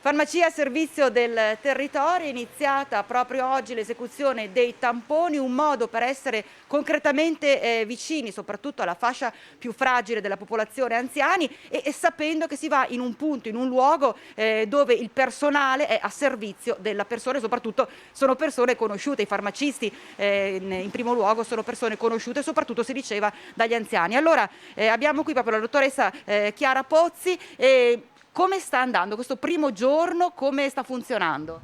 Farmacia a servizio del territorio, è iniziata proprio oggi l'esecuzione dei tamponi, un modo per essere concretamente vicini soprattutto alla fascia più fragile della popolazione, anziani, e sapendo che si va in un punto, in un luogo dove il personale è a servizio della persona e soprattutto sono persone conosciute. I farmacisti in primo luogo sono persone conosciute, soprattutto si diceva dagli anziani. Allora abbiamo qui proprio la dottoressa Chiara Pozzi. Come sta andando questo primo giorno? Come sta funzionando?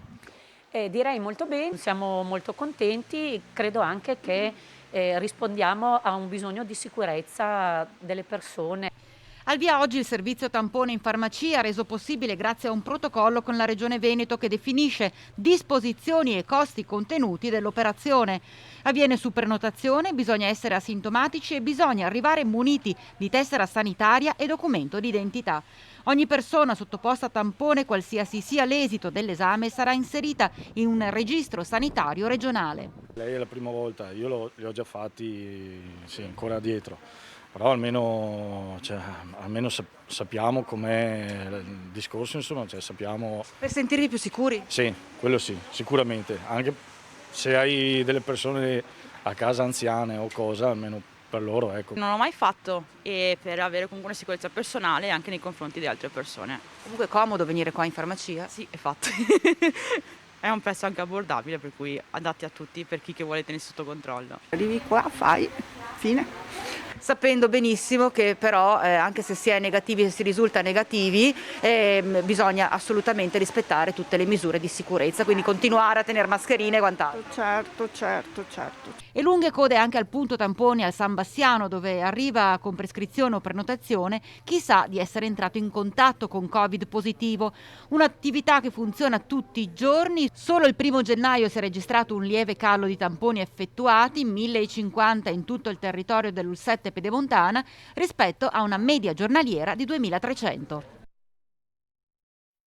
Direi molto bene, siamo molto contenti, credo anche che rispondiamo a un bisogno di sicurezza delle persone. Al via oggi il servizio tampone in farmacia, reso possibile grazie a un protocollo con la Regione Veneto che definisce disposizioni e costi contenuti dell'operazione. Avviene su prenotazione, bisogna essere asintomatici e bisogna arrivare muniti di tessera sanitaria e documento di identità. Ogni persona sottoposta a tampone, qualsiasi sia l'esito dell'esame, sarà inserita in un registro sanitario regionale. Lei è la prima volta, io li ho già fatti, sì, ancora dietro, però almeno sappiamo com'è il discorso, insomma, sappiamo. Per sentirvi più sicuri? Sì, quello sì, sicuramente, anche se hai delle persone a casa anziane o cosa, almeno per loro, ecco. Non l'ho mai fatto e per avere comunque una sicurezza personale anche nei confronti di altre persone. Comunque è comodo venire qua in farmacia? Sì, è fatto. È un prezzo anche abbordabile, per cui adatti a tutti per chi che vuole tenere sotto controllo. Arrivi qua, fai, fine. Sapendo benissimo che però anche se si è negativi e si risulta negativi bisogna assolutamente rispettare tutte le misure di sicurezza, quindi continuare a tenere mascherine e quant'altro. Certo. E lunghe code anche al punto tamponi al San Bassiano, dove arriva con prescrizione o prenotazione chi sa di essere entrato in contatto con Covid positivo. Un'attività che funziona tutti i giorni. Solo il 1° gennaio si è registrato un lieve calo di tamponi effettuati, 1050 in tutto il territorio dell'Ulsette Pedemontana, rispetto a una media giornaliera di 2300.